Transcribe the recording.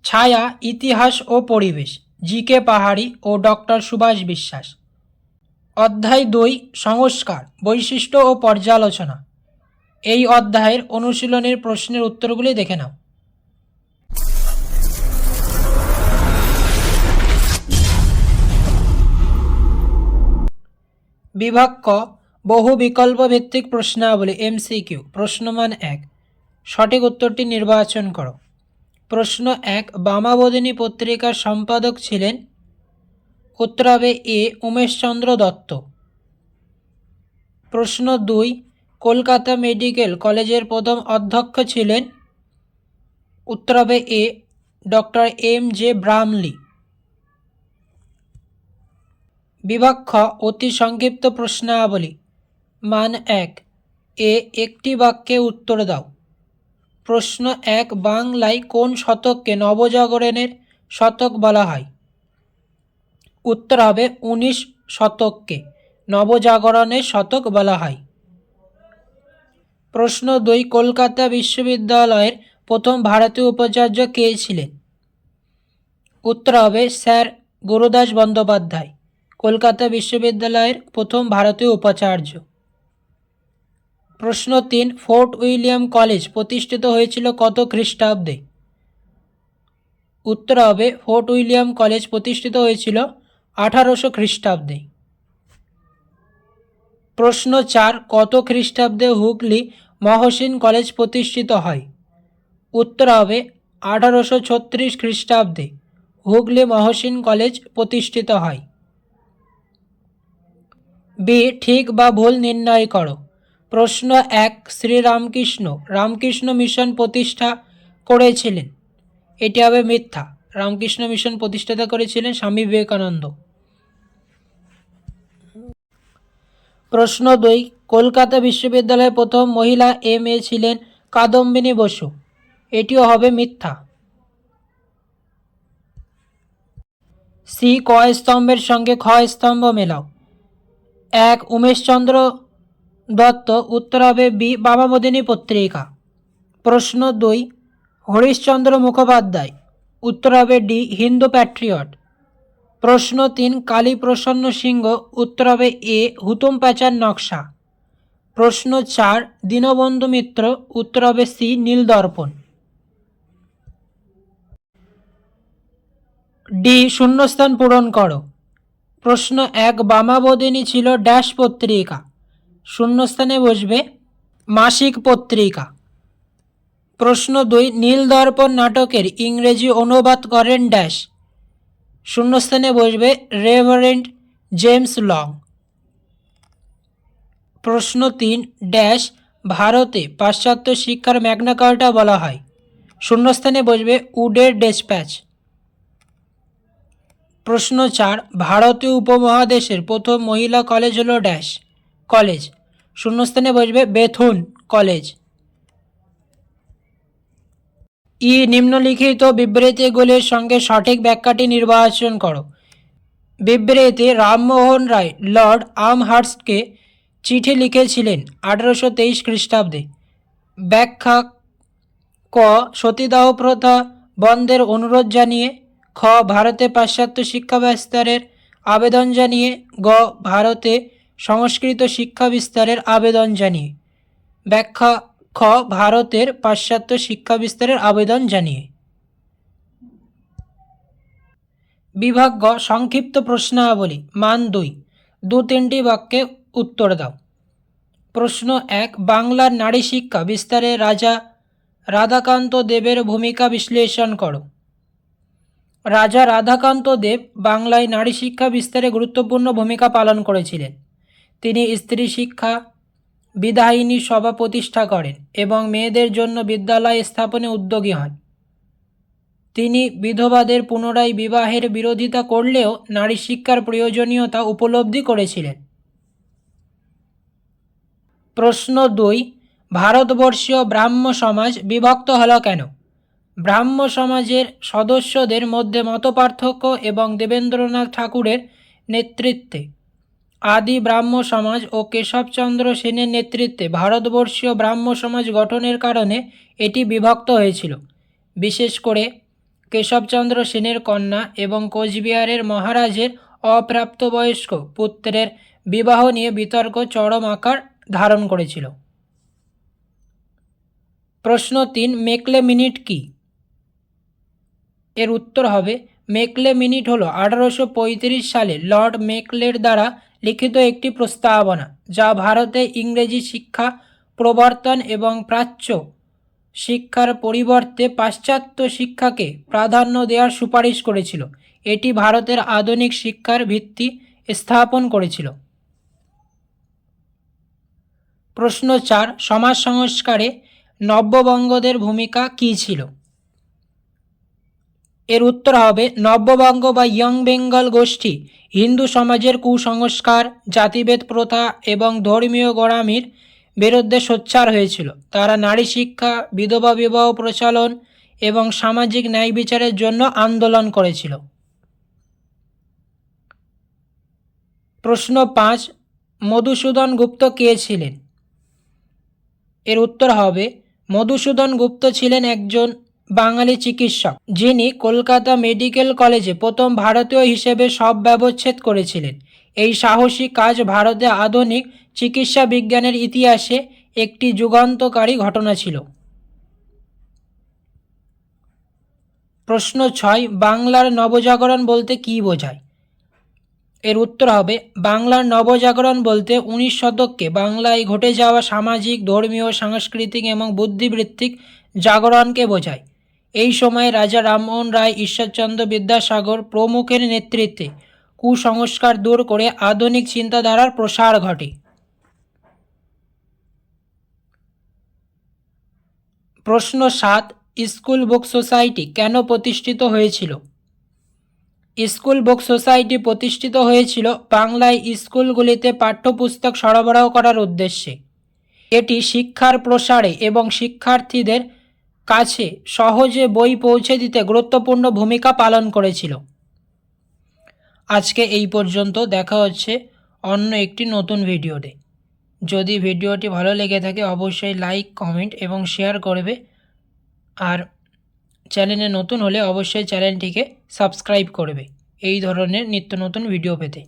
ছায়া, ইতিহাস ও পরিবেশ, জি.কে. পাহাড়ি ও ডক্টর সুভাষ বিশ্বাস। অধ্যায় 2, সংস্কার, বৈশিষ্ট্য ও পর্যালোচনা। এই অধ্যায়ের অনুশীলনের প্রশ্নের উত্তরগুলি দেখে নাও। বিভাগ ক, বহু বিকল্প ভিত্তিক প্রশ্নাবলী MCQ। প্রশ্নমান 1, সঠিক উত্তরটি নির্বাচন করো। প্রশ্ন 1, বামাবোধিনী পত্রিকার সম্পাদক ছিলেন? উত্তর হবে এ, উমেশচন্দ্র দত্ত। প্রশ্ন 2, কলকাতা মেডিকেল কলেজের প্রথম অধ্যক্ষ ছিলেন? উত্তর হবে এ, ডক্টর M.J. ব্রামলি। বিভাগ খ, অতি সংক্ষিপ্ত প্রশ্নাবলী। মান 1, এ, একটি বাক্যে উত্তর দাও। প্রশ্ন 1, বাংলায় কোন শতককে নবজাগরণের শতক বলা হয়? উত্তর হবে 19 শতককে নবজাগরণের শতক বলা হয়। প্রশ্ন 2, কলকাতা বিশ্ববিদ্যালয়ের প্রথম ভারতীয় উপাচার্য কে ছিলেন? উত্তর হবে স্যার গুরুদাস বন্দ্যোপাধ্যায়, কলকাতা বিশ্ববিদ্যালয়ের প্রথম ভারতীয় উপাচার্য। প্রশ্ন 3, ফোর্ট উইলিয়াম কলেজ প্রতিষ্ঠিত হয়েছিল কত খ্রিস্টাব্দে? উত্তর হবে ফোর্ট উইলিয়াম কলেজ প্রতিষ্ঠিত হয়েছিল 1800 খ্রিস্টাব্দে। প্রশ্ন 4, কত খ্রিস্টাব্দে হুগলি মহসিন কলেজ প্রতিষ্ঠিত হয়? উত্তর হবে 1836 খ্রিস্টাব্দে হুগলি মহসিন কলেজ প্রতিষ্ঠিত হয়। বি, ঠিক বা ভুল নির্ণয় করো। প্রশ্ন 1, শ্রীরামকৃষ্ণ রামকৃষ্ণ মিশন প্রতিষ্ঠা করেছিলেন? এটি হবে মিথ্যা। রামকৃষ্ণ মিশন প্রতিষ্ঠাতা করেছিলেন স্বামী বিবেকানন্দ। প্রশ্ন 2, কলকাতা বিশ্ববিদ্যালয়ের প্রথম মহিলা MA ছিলেন কাদম্বিনী বসু? এটিও হবে মিথ্যা। সি, ক স্তম্ভের সঙ্গে খ স্তম্ভ মেলাও। 1, উমেশচন্দ্র দত্ত। উত্তর হবে বি, বামাবোধিনী পত্রিকা। প্রশ্ন 2, হরিশচন্দ্র মুখোপাধ্যায়। উত্তর হবে ডি, হিন্দু প্যাট্রিয়ট। প্রশ্ন 3, কালীপ্রসন্ন সিংহ। উত্তর হবে এ, হুতুম প্যাঁচার নকশা। প্রশ্ন 4, দীনবন্ধু মিত্র। উত্তর হবে সি, নীলদর্পণ। ডি, শূন্যস্থান পূরণ করো। প্রশ্ন 1, বামাবোধিনী ছিল ড্যাশ পত্রিকা? শূন্যস্থানে বসবে মাসিক পত্রিকা। প্রশ্ন 2, নীলদর্পণ নাটকের ইংরেজি অনুবাদ করেন ড্যাশ? শূন্যস্থানে বসবে রেভারেন্ড জেমস লং। প্রশ্ন 3, ড্যাশ ভারতে পাশ্চাত্য শিক্ষার ম্যাগনা কার্টা বলা হয়? শূন্যস্থানে বসবে উডের ডেসপ্যাচ। প্রশ্ন 4, ভারতীয় উপমহাদেশের প্রথম মহিলা কলেজ হল ড্যাশ কলেজ? শূন্যস্থানে বসবে বেথুন কলেজ। ই, নিম্নলিখিত বিবৃতিগুলির সঙ্গে সঠিক ব্যাখ্যাটি নির্বাচন করো। বিবৃতি, রামমোহন রায় লর্ড আমহার্স্টকে চিঠি লিখেছিলেন 1823 খ্রিস্টাব্দে। ব্যাখ্যা, ক, সতীদাহ প্রথা বন্ধের অনুরোধ জানিয়ে। খ, ভারতে পাশ্চাত্য শিক্ষা বিস্তারের আবেদন জানিয়ে। গ, ভারতে সংস্কৃত শিক্ষা বিস্তারের আবেদন জানিয়ে। ব্যাখ্যা, খ, ভারতের পাশ্চাত্য শিক্ষা বিস্তারের আবেদন জানিয়ে। বিভাগ গ, সংক্ষিপ্ত প্রশ্নাবলী। মান 2, 2-3টি বাক্যে উত্তর দাও। প্রশ্ন 1, বাংলার নারী শিক্ষা বিস্তারে রাজা রাধাকান্ত দেবের ভূমিকা বিশ্লেষণ করো। রাজা রাধাকান্ত দেব বাংলায় নারী শিক্ষা বিস্তারে গুরুত্বপূর্ণ ভূমিকা পালন করেছিলেন। তিনি স্ত্রী শিক্ষা বিধায়িনী সভা প্রতিষ্ঠা করেন এবং মেয়েদের জন্য বিদ্যালয় স্থাপনে উদ্যোগী হন। তিনি বিধবাদের পুনরায় বিবাহের বিরোধিতা করলেও নারী শিক্ষার প্রয়োজনীয়তা উপলব্ধি করেছিলেন। প্রশ্ন 2, ভারতবর্ষীয় ব্রাহ্ম সমাজ বিভক্ত হলো কেন? ব্রাহ্ম সমাজের সদস্যদের মধ্যে মতপার্থক্য এবং দেবেন্দ্রনাথ ঠাকুরের নেতৃত্বে আদি ব্রাহ্ম সমাজ ও কেশবচন্দ্র সেনের নেতৃত্বে ভারতবর্ষীয় ব্রাহ্ম সমাজ গঠনের কারণে এটি বিভক্ত হয়েছিল। বিশেষ করে কেশবচন্দ্র সেনের কন্যা এবং কোচবিহারের মহারাজের অপ্রাপ্তবয়স্ক পুত্রের বিবাহ নিয়ে বিতর্ক চরম আকার ধারণ করেছিল। প্রশ্ন 3, মেকলে মিনিট কি? এর উত্তর হবে মেকলে মিনিট হল 1835 সালে লর্ড মেকলের দ্বারা লিখিত একটি প্রস্তাবনা, যা ভারতে ইংরেজি শিক্ষা প্রবর্তন এবং প্রাচ্য শিক্ষার পরিবর্তে পাশ্চাত্য শিক্ষাকে প্রাধান্য দেওয়ার সুপারিশ করেছিল। এটি ভারতের আধুনিক শিক্ষার ভিত্তি স্থাপন করেছিল। প্রশ্ন 4, সমাজ সংস্কারে নব্যবঙ্গদের ভূমিকা কী ছিল? এর উত্তর হবে নব্যবঙ্গ বা ইয়ং বেঙ্গল গোষ্ঠী হিন্দু সমাজের কুসংস্কার, জাতিভেদ প্রথা এবং ধর্মীয় গোঁড়ামির বিরুদ্ধে সোচ্চার হয়েছিল। তারা নারী শিক্ষা, বিধবা বিবাহ প্রচলন এবং সামাজিক ন্যায় বিচারের জন্য আন্দোলন করেছিল। প্রশ্ন 5, মধুসূদন গুপ্ত কে ছিলেন? এর উত্তর হবে মধুসূদন গুপ্ত ছিলেন একজন বাঙালি চিকিৎসক, যিনি কলকাতা মেডিকেল কলেজে প্রথম ভারতীয় হিসেবে শব ব্যবচ্ছেদ করেছিলেন। এই সাহসী কাজ ভারতে আধুনিক চিকিৎসা বিজ্ঞানের ইতিহাসে একটি যুগান্তকারী ঘটনা ছিল। প্রশ্ন 6, বাংলার নবজাগরণ বলতে কী বোঝায়? এর উত্তর হবে বাংলার নবজাগরণ বলতে 19 শতকে বাংলায় ঘটে যাওয়া সামাজিক, ধর্মীয়, সাংস্কৃতিক এবং বুদ্ধিবৃত্তিক জাগরণকে বোঝায়। এই সময় রাজা রামমোহন রায়, ঈশ্বরচন্দ্র বিদ্যাসাগর প্রমুখের নেতৃত্বে কুসংস্কার দূর করে আধুনিক চিন্তাধারার প্রসার ঘটে। প্রশ্ন 7, স্কুল বুক সোসাইটি কেন প্রতিষ্ঠিত হয়েছিল? স্কুল বুক সোসাইটি প্রতিষ্ঠিত হয়েছিল বাংলায় স্কুলগুলিতে পাঠ্যপুস্তক সরবরাহ করার উদ্দেশ্যে। এটি শিক্ষার প্রসারে এবং শিক্ষার্থীদের কাছে সহজে বই পৌঁছে দিতে গুরুত্বপূর্ণ ভূমিকা পালন করেছিল। আজকে এই পর্যন্ত, দেখা হচ্ছে অন্য একটি নতুন ভিডিওতে। যদি ভিডিওটি ভালো লেগে থাকে অবশ্যই লাইক, কমেন্ট এবং শেয়ার করবে, আর চ্যানেলে নতুন হলে অবশ্যই চ্যানেলটিকে সাবস্ক্রাইব করবে এই ধরনের নিত্য নতুন ভিডিও পেতে।